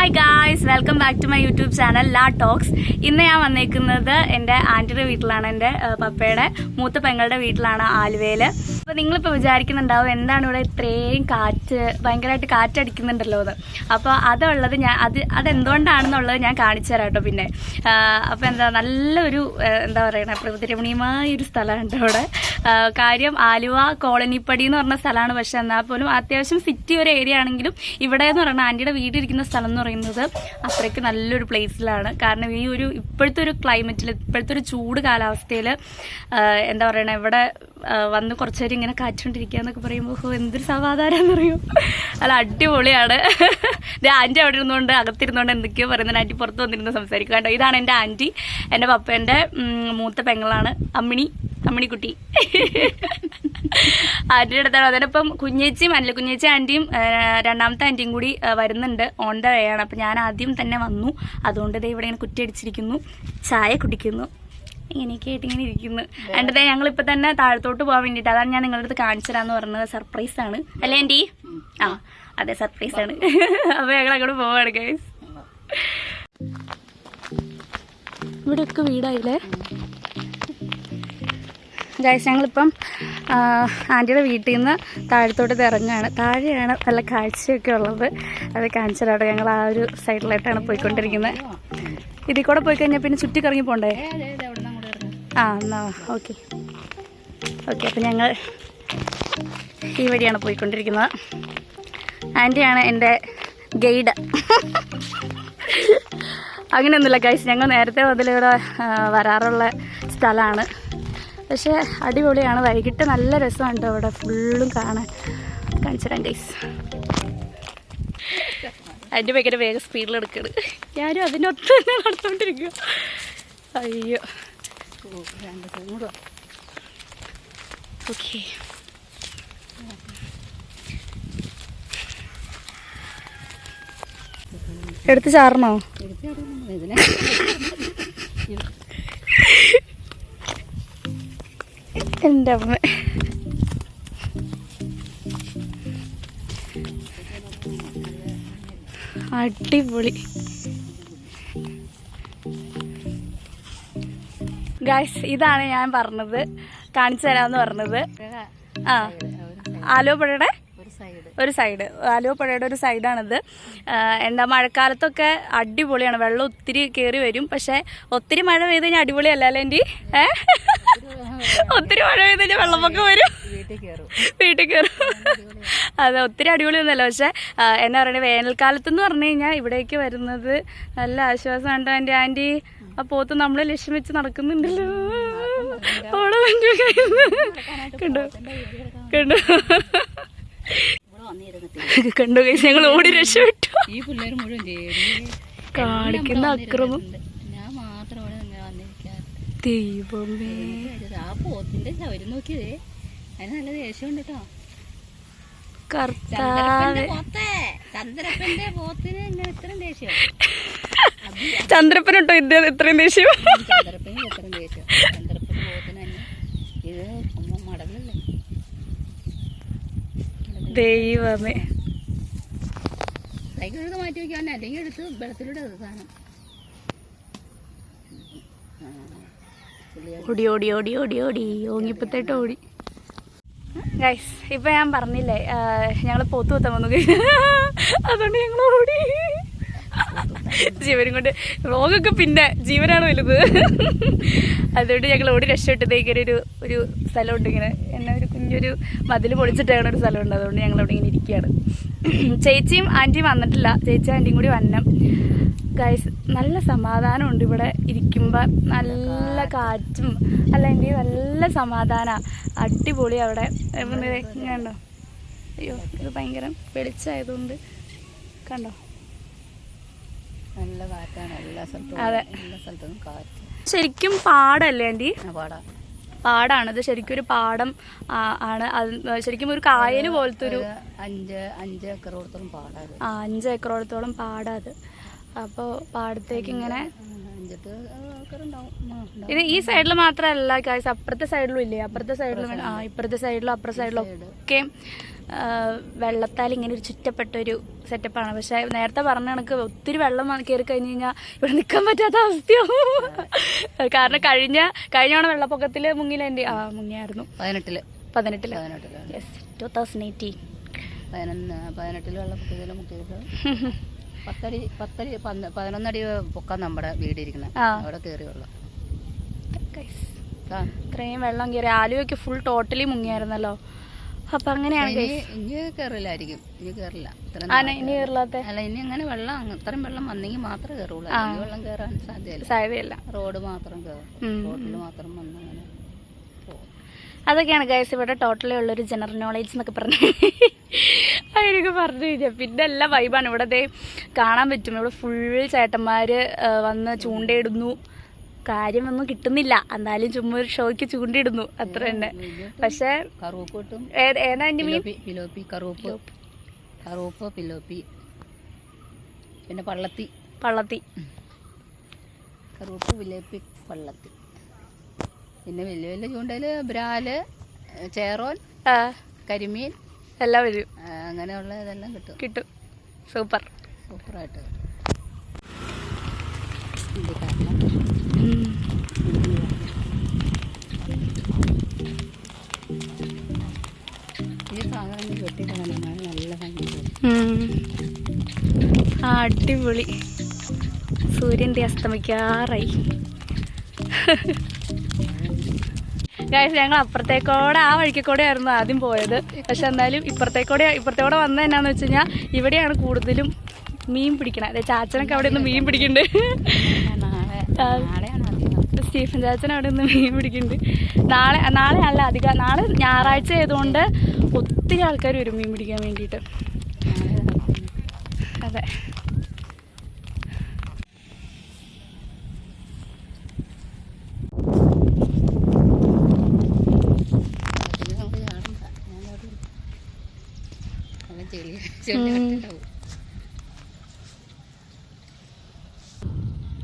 Hi guys, welcome back to my YouTube channel Law Talks. ഇന്ന് ഞാൻ വന്നേക്കുന്നത് എൻ്റെ ആൻറ്റിയുടെ വീട്ടിലാണ്, എൻ്റെ പപ്പയുടെ മൂത്ത പെങ്ങളുടെ വീട്ടിലാണ്, ആലുവയിൽ. അപ്പോൾ നിങ്ങളിപ്പോൾ വിചാരിക്കുന്നുണ്ടാവും എന്താണ് ഇവിടെ ഇത്രയും ഭയങ്കരമായിട്ട് കാറ്റടിക്കുന്നുണ്ടല്ലോ എന്ന്. അപ്പോൾ അതുള്ളത് അതെന്തുകൊണ്ടാണെന്നുള്ളത് ഞാൻ കാണിച്ചു തരാം കേട്ടോ. പിന്നെ അപ്പോൾ നല്ലൊരു പ്രകൃതിരമണീയമായൊരു സ്ഥലമാണ് അവിടെ. കാര്യം ആലുവ കോളനിപ്പടി എന്ന് പറഞ്ഞ സ്ഥലമാണ്. പക്ഷെ എന്നാൽ പോലും അത്യാവശ്യം സിറ്റി ഒരു ഏരിയ ആണെങ്കിലും ഇവിടെ എന്ന് പറയുന്നത് ആൻറ്റിയുടെ വീടിരിക്കുന്ന സ്ഥലം എന്ന് പറയുന്നത് അത്രയ്ക്ക് നല്ലൊരു പ്ലേസിലാണ്. കാരണം ഈ ഇപ്പോഴത്തെ ഒരു ക്ലൈമറ്റിൽ, ഇപ്പോഴത്തെ ഒരു ചൂട് കാലാവസ്ഥയിൽ ഇവിടെ വന്ന് കുറച്ചു നേരം ഇങ്ങനെ കാറ്റുകൊണ്ടിരിക്കുക എന്നൊക്കെ പറയുമ്പോൾ എന്തൊരു സമാധാനം എന്ന് പറയും. അല്ല, അടിപൊളിയാണ്. ആൻറ്റി അവിടെ ഇരുന്നുകൊണ്ട് അകത്തിരുന്നുകൊണ്ട് എന്തൊക്കെയോ പറയുന്നത്. ആൻറ്റി പുറത്ത് വന്നിരുന്ന് സംസാരിക്കുക കേട്ടോ. ഇതാണ് എൻ്റെ ആൻറ്റി, എൻ്റെ പപ്പേൻ്റെ മൂത്ത പെങ്ങളാണ് അമ്മിണിക്കുട്ടി. ആൻറ്റിയുടെ അടുത്താണ്. അതിനൊപ്പം കുഞ്ഞേച്ചി ആൻറ്റിയും രണ്ടാമത്തെ ആൻറ്റിയും കൂടി വരുന്നുണ്ട്, ഓൺ ദ വേ ആണ്. അപ്പം ഞാൻ ആദ്യം തന്നെ വന്നു, അതുകൊണ്ട് ഇവിടെ ഇങ്ങനെ കുറ്റിയടിച്ചിരിക്കുന്നു, ചായ കുടിക്കുന്നു, ഇങ്ങനെയൊക്കെ ആയിട്ട് ഇങ്ങനെ ഇരിക്കുന്നു. എൻ്റെ ഞങ്ങളിപ്പോൾ തന്നെ താഴത്തോട്ട് പോകാൻ വേണ്ടിയിട്ട്, അതാണ് ഞാൻ നിങ്ങളുടെ അടുത്ത് കാണിച്ചു തരാമെന്ന് പറഞ്ഞത്. സർപ്രൈസാണ് അല്ലേ ആൻറ്റി? ആ അതെ, സർപ്രൈസാണ്. അപ്പോൾ ഞങ്ങൾ അങ്ങോട്ട് പോവാണ് ഗൈസ്. ഇവിടെയൊക്കെ വീടായില്ലേ ഗൈസ്. ഞങ്ങളിപ്പം ആൻറ്റിയുടെ വീട്ടിൽ നിന്ന് താഴത്തോട്ട് ഇറങ്ങുകയാണ്. താഴെയാണ് നല്ല കാഴ്ചയൊക്കെ ഉള്ളത്. അത് കാണിച്ചു തരാം. ഞങ്ങൾ ആ ഒരു സൈഡിലായിട്ടാണ് പോയിക്കൊണ്ടിരിക്കുന്നത്. ഇതിൽ കൂടെ പോയി കഴിഞ്ഞാൽ പിന്നെ ചുറ്റിക്കറങ്ങി പോകണ്ടേ? ആ എന്നാ ഓക്കെ. അപ്പം ഞങ്ങൾ ഈ വഴിയാണ് പോയിക്കൊണ്ടിരിക്കുന്നത്. ആൻറ്റിയാണ് എൻ്റെ ഗൈഡ്. അങ്ങനെയൊന്നുമില്ല ഗൈസ്, ഞങ്ങൾ നേരത്തെ മുതലിവിടെ വരാറുള്ള സ്ഥലമാണ്. പക്ഷേ അടിപൊളിയാണ്. വൈകിട്ട് നല്ല രസമുണ്ട് അവിടെ ഫുള്ളും കാണാൻ. കാണിച്ചു തരാം ഗൈസ്. അതിൻ്റെ ഭയങ്കര വേഗം സ്പീഡിൽ എടുക്കണം. ഞാനും അതിനൊത്ത് തന്നെ നടത്തുകൊണ്ടിരിക്കുക. അയ്യോ ഓക്കെ. എടുത്ത് ചാറണോ? എൻ്റെ അമ്മ, അടിപൊളി ഗൈസ്. ഇതാണ് ഞാൻ പറഞ്ഞത്, കാണിച്ചു തരാമെന്ന് പറഞ്ഞത്. ആ, ആലുവ പുഴയുടെ ഒരു സൈഡ്, ആലുവ പുഴയുടെ ഒരു സൈഡാണിത്. മഴക്കാലത്തൊക്കെ അടിപൊളിയാണ്. വെള്ളം ഒത്തിരി കയറി വരും. പക്ഷെ ഒത്തിരി മഴ പെയ്ത് കഴിഞ്ഞാൽ അടിപൊളിയല്ല അല്ലേ എൻ്റെ? ഒത്തിരി മഴ പെയ്ത് കഴിഞ്ഞാൽ വെള്ളമൊക്കെ വരും, വീട്ടിൽ കയറും. അതെ, ഒത്തിരി അടിപൊളിയൊന്നുമല്ല. പക്ഷെ എന്താ പറയുക, വേനൽക്കാലത്തെന്ന് പറഞ്ഞു കഴിഞ്ഞാൽ ഇവിടേക്ക് വരുന്നത് നല്ല ആശ്വാസമുണ്ട്. ആൻറ്റി ആ പോത്ത് നമ്മളെ ലക്ഷ്യം വെച്ച് നടക്കുന്നുണ്ടല്ലോ. ഓടെ കണ്ടോ കണ്ടു കൈസ്, ഞങ്ങൾ ഓടി രക്ഷപ്പെട്ടു. ഈ പിള്ളേർ മുഴുവൻ കാണിക്കുന്ന അക്രമം ദൈവമേ. ആ പോത്തിന്റെ ശവരം നോക്കിയതേ, അതിന് നല്ല ദേഷ്യമുണ്ട് കേട്ടോ. കർത്താവേ, ചന്ദ്രപ്പന്റെ പോത്തിന് ഇത്രയും ദേഷ്യം. ചന്ദ്രപ്പനുണ്ടോ ഇത്രയും ദേഷ്യം? ചന്ദ്രപ്പന് ഇത്രയും ദേഷ്യം. ചന്ദ്രപ്പന്റെ പോത്തിന് തന്നെ ഇത് മടലല്ലേ. ദൈവമേ, സൈക്കിൾ എടുത്ത് മാറ്റി വയ്ക്കാൻ, അല്ലെങ്കിൽ എടുത്ത് വെള്ളത്തിലൂടെ സാധനം ഓടി ഓടി ഓടി ഓടി ഓടി ഓങ്ങിപ്പത്തേട്ട് ഓടി. ഗൈസ്, ഇപ്പൊ ഞാൻ പറഞ്ഞില്ലേ ഞങ്ങൾ പോത്ത് കുത്താൻ വന്നു, അതുകൊണ്ട് ഞങ്ങൾ ഓടി. ജീവനും കൊണ്ട് റോഗൊക്കെ പിന്നെ ജീവനാണ് വലുത്. അതുകൊണ്ട് ഞങ്ങൾ ഓടി രക്ഷപ്പെട്ടതേക്കൊരു ഒരു സ്ഥലമുണ്ട്. ഇങ്ങനെ എന്നെ ഒരു കുഞ്ഞൊരു മതിൽ പൊളിച്ചിട്ടാണ് ഒരു സ്ഥലമുണ്ട്. അതുകൊണ്ട് ഞങ്ങൾ അവിടെ ഇങ്ങനെ ഇരിക്കുകയാണ്. ചേച്ചിയും ആൻറ്റിയും വന്നിട്ടില്ല, ചേച്ചി ആൻറ്റിയും കൂടി വന്നം. ഗൈസ്, നല്ല സമാധാനമുണ്ട് ഇവിടെ ഇരിക്കുമ്പോൾ. നല്ല കാറ്റും അല്ലെങ്കിൽ നല്ല സമാധാനമാണ്, അടിപൊളി അവിടെ. കണ്ടോ? അയ്യോ, ഇത് ഭയങ്കര വെളിച്ചമായതുകൊണ്ട് കണ്ടോ, നല്ല കാറ്റാണ് എല്ലാ സ്ഥലത്തും. അതെ, എല്ലാ സ്ഥലത്തും കാറ്റ്. ശരിക്കും പാടല്ലേ ആൻറ്റി? പാടാണിത്. ശരിക്കും ഒരു പാടം ആണ്. അത് ശരിക്കും ഒരു കായല് പോലത്തെ ഒരു 5 ഏക്കറോളത്തോളം പാടാണ്. 5 ഏക്കറോളത്തോളം പാടാത്. അപ്പോൾ പാടത്തേക്ക് ഇങ്ങനെ അഞ്ചെട്ട് ആൾക്കാരുണ്ടാവും. ഇത് ഈ സൈഡിൽ മാത്രമല്ല ഗൈസ്, അപ്പുറത്തെ സൈഡിലും ഇല്ലേ? അപ്പുറത്തെ സൈഡിലും ഇപ്പുറത്തെ സൈഡിലും അപ്പുറത്തെ സൈഡിലും ഒക്കെ വെള്ളത്താൽ ഇങ്ങനെ ഒരു ചുറ്റപ്പെട്ടൊരു സെറ്റപ്പാണ്. പക്ഷെ നേരത്തെ പറഞ്ഞ കണക്ക് ഒത്തിരി വെള്ളം കയറി കഴിഞ്ഞ് കഴിഞ്ഞാൽ ഇവിടെ നിൽക്കാൻ പറ്റാത്ത അവസ്ഥയാവും. കാരണം കഴിഞ്ഞ വെള്ളപ്പൊക്കത്തിൽ മുങ്ങിയിലെൻ്റെ മുങ്ങിയായിരുന്നു 2018 വെള്ളപ്പൊക്കത്തിൽ മുക്കിയത് 11 അടി പൊക്കാൻ നമ്മുടെ വീടിരിക്കുന്നത് അവിടെ കയറി വെള്ളം. ഇത്രയും വെള്ളം കയറി ആലുവയ്ക്ക് ഫുൾ ടോട്ടലി മുങ്ങിയായിരുന്നല്ലോ. അപ്പൊ അങ്ങനെയാണ്. ഇനി കേറില്ലായിരിക്കും, ഇനി കേറില്ല. ഇനി കേറില്ലാത്ത അല്ല, ഇനി അങ്ങനെ വെള്ളം അത്രയും വെള്ളം വന്നെങ്കിൽ മാത്രമേ കയറുള്ളൂ. വെള്ളം കയറാൻ സാധ്യതയില്ല. റോഡ് മാത്രം കയറും, റോഡിൽ മാത്രം വന്നങ്ങനെ. അതൊക്കെയാണ് ഗൈസ് ഇവിടെ ടോട്ടലി ഉള്ളൊരു ജനറൽ നോളേജ് എന്നൊക്കെ പറഞ്ഞു അതിനൊക്കെ പറഞ്ഞു കഴിഞ്ഞാൽ പിന്നെ എല്ലാം വൈബാണ്. ഇവിടെ കാണാൻ പറ്റും. ഇവിടെ ഫുൾ ചേട്ടന്മാര് വന്ന് ചൂണ്ടയിടുന്നു. കാര്യമൊന്നും കിട്ടുന്നില്ല, എന്നാലും ചുമ്മാ ഒരു ഷോയ്ക്ക് ചൂണ്ടിയിടുന്നു, അത്ര തന്നെ. പക്ഷെ ഏതാ എന്റെ മീൻ? കറുപ്പ്, പിലോപ്പി, പിന്നെ പള്ളത്തി. കറുപ്പ്, പിലോപ്പി, പള്ളത്തി. പിന്നെ വലിയ വലിയ ചൂണ്ടയില് ബ്രാല്, ചേറോൻ, കരിമീൻ എല്ലാം വരും. അങ്ങനെയുള്ള ഇതെല്ലാം കിട്ടും. സൂപ്പറായിട്ട്. അടിപൊളി. സൂര്യന്റെ അസ്തമിക്കാറായി. ഗൈസ് ഞങ്ങൾ അപ്പുറത്തേക്കോടെ ആ വഴിക്കൂടെ ആയിരുന്നു ആദ്യം പോയത്. പക്ഷെ എന്നാലും ഇപ്പുറത്തേക്കോടെ വന്നത് എന്നാന്ന് വെച്ച് കഴിഞ്ഞാൽ ഇവിടെയാണ് കൂടുതലും മീൻ പിടിക്കണത്. അതായത് ചാച്ചനൊക്കെ അവിടെ നിന്ന് മീൻ പിടിക്കുന്നുണ്ട്. സ്റ്റീഫൻ ചാച്ചൻ അവിടെ നിന്ന് മീൻ പിടിക്കുന്നുണ്ട്. നാളെ അല്ല അധികം, നാളെ ഞായറാഴ്ച ആയതുകൊണ്ട് ഒത്തിരി ആൾക്കാർ വരും മീൻ പിടിക്കാൻ വേണ്ടിയിട്ട്. അതെ.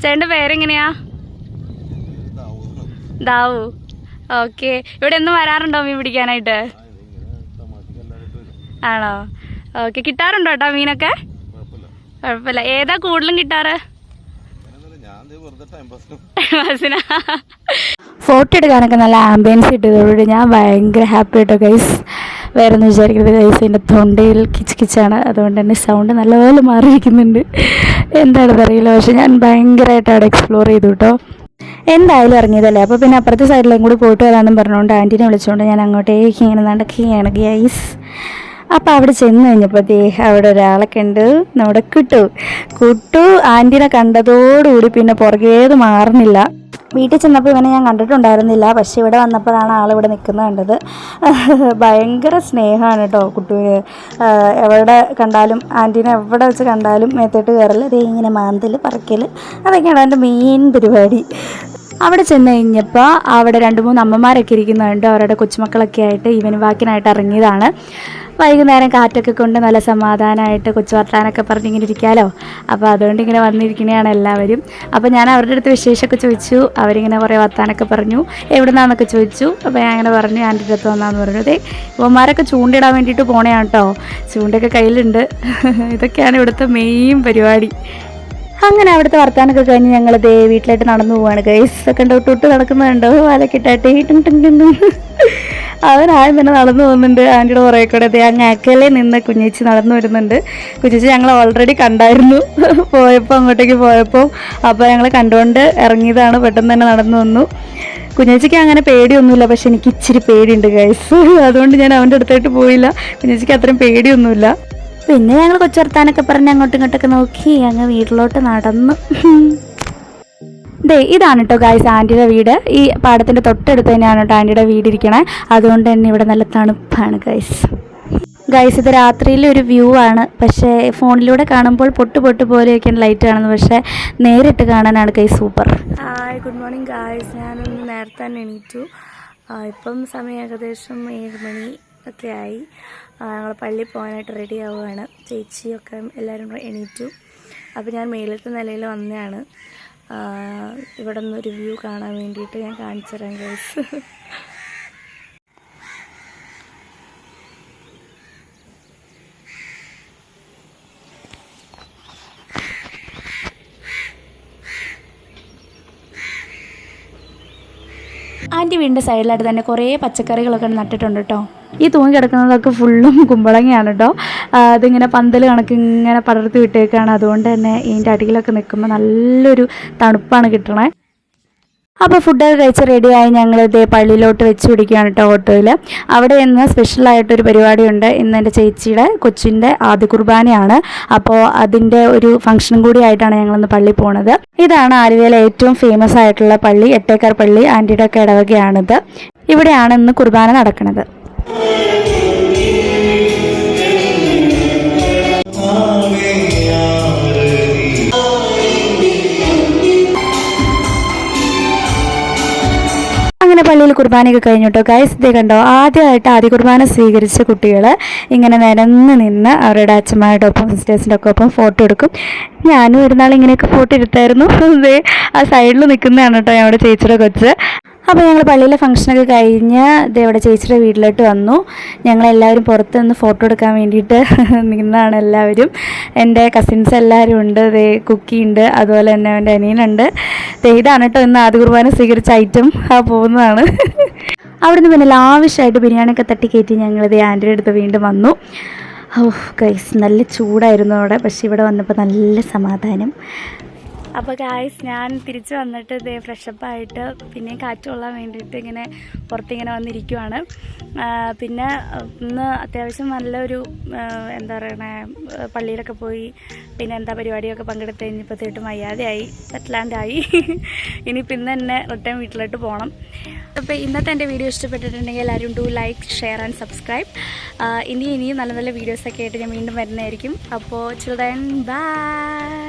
ചേട്ടൻ്റെ പേരെങ്ങനെയാ? ദാവു. ഓക്കെ. ഇവിടെ എന്നും വരാറുണ്ടോ മീൻ പിടിക്കാനായിട്ട്? ആണോ? ഓക്കെ. കിട്ടാറുണ്ടോ കേട്ടോ മീനൊക്കെ? കുഴപ്പമില്ല. ഏതാ കൂടുതലും കിട്ടാറ്? ഫോട്ടോ എടുക്കാനൊക്കെ നല്ല ആംബിയൻസ് കിട്ടിയതോടുകൂടി ഞാൻ ഭയങ്കര ഹാപ്പി ആയിട്ടോ ഗൈസ്. വേറെ ഒന്നും വിചാരിക്കുന്നത് ഗൈസ്, എൻ്റെ തൊണ്ടയിൽ കിച്ചാണ്, അതുകൊണ്ട് തന്നെ സൗണ്ട് നല്ലപോലെ മാറിയിരിക്കുന്നുണ്ട്. എന്താണെന്ന് അറിയില്ല. പക്ഷെ ഞാൻ ഭയങ്കരമായിട്ട് അവിടെ എക്സ്പ്ലോർ ചെയ്തു കേട്ടോ. എന്തായാലും ഇറങ്ങിയതല്ലേ, അപ്പോൾ പിന്നെ അപ്പുറത്തെ സൈഡിലും കൂടി പോയിട്ട് വരാമെന്നും പറഞ്ഞുകൊണ്ട് ആൻറ്റീനെ വിളിച്ചുകൊണ്ട് ഞാൻ അങ്ങോട്ടേക്ക് ഇങ്ങനെ നടക്കുകയാണ് ഗൈസ്. അപ്പോൾ അവിടെ ചെന്ന് കഴിഞ്ഞപ്പോൾ അവിടെ ഒരാളൊക്കെ ഉണ്ട്, നമ്മുടെ കുട്ടു ആൻറ്റീനെ കണ്ടതോടുകൂടി പിന്നെ പുറകേത് മാറുന്നില്ല. വീട്ടിൽ ചെന്നപ്പോൾ ഇവനെ ഞാൻ കണ്ടിട്ടുണ്ടായിരുന്നില്ല, പക്ഷേ ഇവിടെ വന്നപ്പോഴാണ് ആളിവിടെ നിൽക്കുന്നത് കണ്ടത്. ഭയങ്കര സ്നേഹമാണ് കേട്ടോ കുട്ടുവിന്. എവിടെ കണ്ടാലും ആൻറ്റീനെ എവിടെ വെച്ച് കണ്ടാലും മേത്തോട്ട് കയറൽ, ഇങ്ങനെ മാന്തൽ പറക്കൽ, അതൊക്കെയാണ് എൻ്റെ മെയിൻ പരിപാടി. അവിടെ ചെന്ന് കഴിഞ്ഞപ്പോൾ അവിടെ 2-3 അമ്മമാരൊക്കെ ഇരിക്കുന്നുണ്ട്. അവരുടെ കൊച്ചുമക്കളൊക്കെ ആയിട്ട് ഈവനിംഗ് വാക്കിനായിട്ട് ഇറങ്ങിയതാണ്. വൈകുന്നേരം കാറ്റൊക്കെ കൊണ്ട് നല്ല സമാധാനമായിട്ട് കൊച്ചു വർത്താനൊക്കെ പറഞ്ഞിങ്ങനെ ഇരിക്കാമല്ലോ. അപ്പോൾ അതുകൊണ്ട് ഇങ്ങനെ വന്നിരിക്കുന്നതാണ് എല്ലാവരും. അപ്പോൾ ഞാൻ അവരുടെ അടുത്ത് വിശേഷമൊക്കെ ചോദിച്ചു. അവരിങ്ങനെ കുറേ വർത്താനൊക്കെ പറഞ്ഞു. എവിടെ നിന്നാന്നൊക്കെ ചോദിച്ചു. അപ്പോൾ ഞാൻ അങ്ങനെ പറഞ്ഞു ആൻറ്റിയുടെ അടുത്ത് വന്നാന്ന് പറഞ്ഞു. അതെ, ഇവന്മാരൊക്കെ ചൂണ്ടിടാൻ വേണ്ടിയിട്ട് പോണയാണ് കേട്ടോ. ചൂണ്ടയൊക്കെ കയ്യിലുണ്ട്. ഇതൊക്കെയാണ് ഇവിടുത്തെ മെയിൻ പരിപാടി. അങ്ങനെ അവിടുത്തെ വർത്താനൊക്കെ കഴിഞ്ഞ് ഞങ്ങൾ വീട്ടിലായിട്ട് നടന്നു പോവാണ് ഗൈസ്. ഒക്കെ ഉണ്ടോ തൊട്ട് നടക്കുന്നുണ്ടോ വാലക്കിട്ടായിട്ട് അവനായും പിന്നെ നടന്നു പോകുന്നുണ്ട് ആൻറ്റിയുടെ പുറകെ കൂടെ. അങ്ങ് അക്കലെ നിന്ന് കുഞ്ഞേച്ചി നടന്നു വരുന്നുണ്ട്. കുഞ്ഞേച്ചി ഞങ്ങൾ ഓൾറെഡി കണ്ടായിരുന്നു അങ്ങോട്ടേക്ക് പോയപ്പോൾ. അപ്പോൾ ഞങ്ങൾ കണ്ടുകൊണ്ട് ഇറങ്ങിയതാണ്. പെട്ടെന്ന് തന്നെ നടന്നു വന്നു. കുഞ്ഞേച്ചിക്ക് അങ്ങനെ പേടിയൊന്നുമില്ല, പക്ഷെ എനിക്ക് ഇച്ചിരി പേടിയുണ്ട് ഗൈസ്. അതുകൊണ്ട് ഞാൻ അവൻ്റെ അടുത്തായിട്ട് പോയില്ല. കുഞ്ഞേച്ചിക്ക് അത്രയും പേടിയൊന്നുമില്ല. പിന്നെ ഞങ്ങൾ കൊച്ചുവർത്താനൊക്കെ പറഞ്ഞ് അങ്ങോട്ടും ഇങ്ങോട്ടൊക്കെ നോക്കി അങ്ങ് വീട്ടിലോട്ട് നടന്നു. ഇതാണ് കേട്ടോ ഗൈസ് ആൻറ്റിയുടെ വീട്. ഈ പാടത്തിൻ്റെ തൊട്ടടുത്ത് തന്നെയാണ് കേട്ടോ ആൻറ്റിയുടെ വീടിരിക്കണേ. അതുകൊണ്ട് തന്നെ ഇവിടെ നല്ല തണുപ്പാണ് ഗൈസ്. ഇത് രാത്രിയിലെ ഒരു വ്യൂ ആണ്. പക്ഷേ ഫോണിലൂടെ കാണുമ്പോൾ പൊട്ട് പോലെയൊക്കെയാണ് ലൈറ്റ് കാണുന്നത്. പക്ഷേ നേരിട്ട് കാണാനാണ് guys super. Hi, good morning guys. ഞാനൊന്ന് നേരത്തെ തന്നെ എണീറ്റു. ഇപ്പം സമയം ഏകദേശം 7 മണി ഒക്കെ ആയി. ഞങ്ങൾ പള്ളിയിൽ പോകാനായിട്ട് റെഡി ആവുകയാണ്. ചേച്ചിയൊക്കെ എല്ലാവരും എണീറ്റു. അപ്പോൾ ഞാൻ മേലത്തെ നിലയിൽ വന്നതാണ്. ഇവിടെ നിന്നൊരു വ്യൂ കാണാൻ വേണ്ടിയിട്ട് ഞാൻ കാണിച്ചു തരാം ഗൈസ്. ആൻറ്റി വീടിൻ്റെ സൈഡിലായിട്ട് തന്നെ കുറേ പച്ചക്കറികളൊക്കെ നട്ടിട്ടുണ്ട് കേട്ടോ. ഈ തൂങ്ങി കിടക്കുന്നതൊക്കെ ഫുള്ളും കുമ്പളങ്ങയാണ് കേട്ടോ. അതിങ്ങനെ പന്തൽ കണക്ക് ഇങ്ങനെ പടർത്തി വിട്ടേക്കാണ്. അതുകൊണ്ട് തന്നെ ഇതിൻ്റെ അടിയിലൊക്കെ നിൽക്കുമ്പോൾ നല്ലൊരു തണുപ്പാണ് കിട്ടണേ. അപ്പോൾ ഫുഡൊക്കെ കഴിച്ച് റെഡിയായി ഞങ്ങൾ ഇതേ പള്ളിയിലോട്ട് വെച്ച് പിടിക്കുകയാണ് കേട്ടോ ഓട്ടോയിൽ. അവിടെ ഇന്ന് സ്പെഷ്യലായിട്ടൊരു പരിപാടിയുണ്ട്. ഇന്ന് എൻ്റെ ചേച്ചിയുടെ കൊച്ചിൻ്റെ ആദ്യ കുർബാനയാണ്. അപ്പോൾ അതിൻ്റെ ഒരു ഫംഗ്ഷനും കൂടി ആയിട്ടാണ് ഞങ്ങളിന്ന് പള്ളി പോണത്. ഇതാണ് ആലുവയിലെ ഏറ്റവും ഫേമസ് ആയിട്ടുള്ള പള്ളി, എട്ടേക്കർ പള്ളി. ആൻറ്റിയുടെ ഒക്കെ ഇടവകയാണിത്. ഇവിടെയാണ് ഇന്ന് കുർബാന നടക്കുന്നത്. അങ്ങനെ പള്ളിയിൽ കുർബാനയൊക്കെ കഴിഞ്ഞു കേട്ടോ ഗൈസ്. ഇതേ കണ്ടോ, ആദ്യമായിട്ട് ആദ്യ കുർബാന സ്വീകരിച്ച കുട്ടികൾ ഇങ്ങനെ നിരന്ന് നിന്ന് അവരുടെ അച്ഛന്മാരുടെ ഒപ്പം സിസ്റ്റേഴ്സിൻ്റെ ഒക്കെ ഒപ്പം ഫോട്ടോ എടുക്കും. ഞാനും ഒരു നാൾ ഇങ്ങനെയൊക്കെ ഫോട്ടോ എടുത്തായിരുന്നു. ഇതേ ആ സൈഡിൽ നിൽക്കുന്നതാണ് കേട്ടോ ഞങ്ങളുടെ ചേച്ചിയുടെ കൊച്ച്. അപ്പോൾ ഞങ്ങൾ പള്ളിയിലെ ഫംഗ്ഷനൊക്കെ കഴിഞ്ഞ് ഇവിടെ ചേച്ചിയുടെ വീട്ടിലോട്ട് വന്നു. ഞങ്ങളെല്ലാവരും പുറത്ത് നിന്ന് ഫോട്ടോ എടുക്കാൻ വേണ്ടിയിട്ട് നിന്നാണ് എല്ലാവരും. എൻ്റെ കസിൻസ് എല്ലാവരും ഉണ്ട്. കുക്കി ഉണ്ട്, അതുപോലെ തന്നെ എൻ്റെ അനിയനുണ്ട്. ഇതാണ് കേട്ടോ ഇന്ന് ആദ്യ കുർബാന സ്വീകരിച്ച ഐറ്റം. പോകുന്നതാണ്. അവിടുന്ന് പിന്നെ ലാവിഷായിട്ട് ബിരിയാണിയൊക്കെ തട്ടി കയറ്റി ഞങ്ങളിത് ആൻറ്റിയുടെ അടുത്ത് വീണ്ടും വന്നു. ഗൈസ് നല്ല ചൂടായിരുന്നു അവിടെ, പക്ഷേ ഇവിടെ വന്നപ്പോൾ നല്ല സമാധാനം. അപ്പോൾ ഗായ്സ് ഞാൻ തിരിച്ച് വന്നിട്ട് ഇതേ ഫ്രഷപ്പായിട്ട് പിന്നെയും കാറ്റ് കൊള്ളാൻ വേണ്ടിയിട്ട് ഇങ്ങനെ പുറത്തിങ്ങനെ വന്നിരിക്കുവാണ്. പിന്നെ ഇന്ന് അത്യാവശ്യം നല്ലൊരു എന്താ പറയണേ പള്ളിയിലൊക്കെ പോയി പിന്നെ പരിപാടിയൊക്കെ പങ്കെടുത്ത് കഴിഞ്ഞപ്പോഴത്തേട്ടും വയ്യാതെയായി, സെറ്റിലാൻഡായി. ഇനിയിപ്പോൾ ഇന്ന് തന്നെ റിട്ടേൺ വീട്ടിലോട്ട് പോകണം. അപ്പോൾ ഇന്നത്തെ എൻ്റെ വീഡിയോ ഇഷ്ടപ്പെട്ടിട്ടുണ്ടെങ്കിൽ എല്ലാവരും do like, share and subscribe. ഇനിയും നല്ല നല്ല വീഡിയോസൊക്കെ ആയിട്ട് ഞാൻ വീണ്ടും വരുന്നതായിരിക്കും. അപ്പോൾ ചിൽഡ്രൻ ബൈ.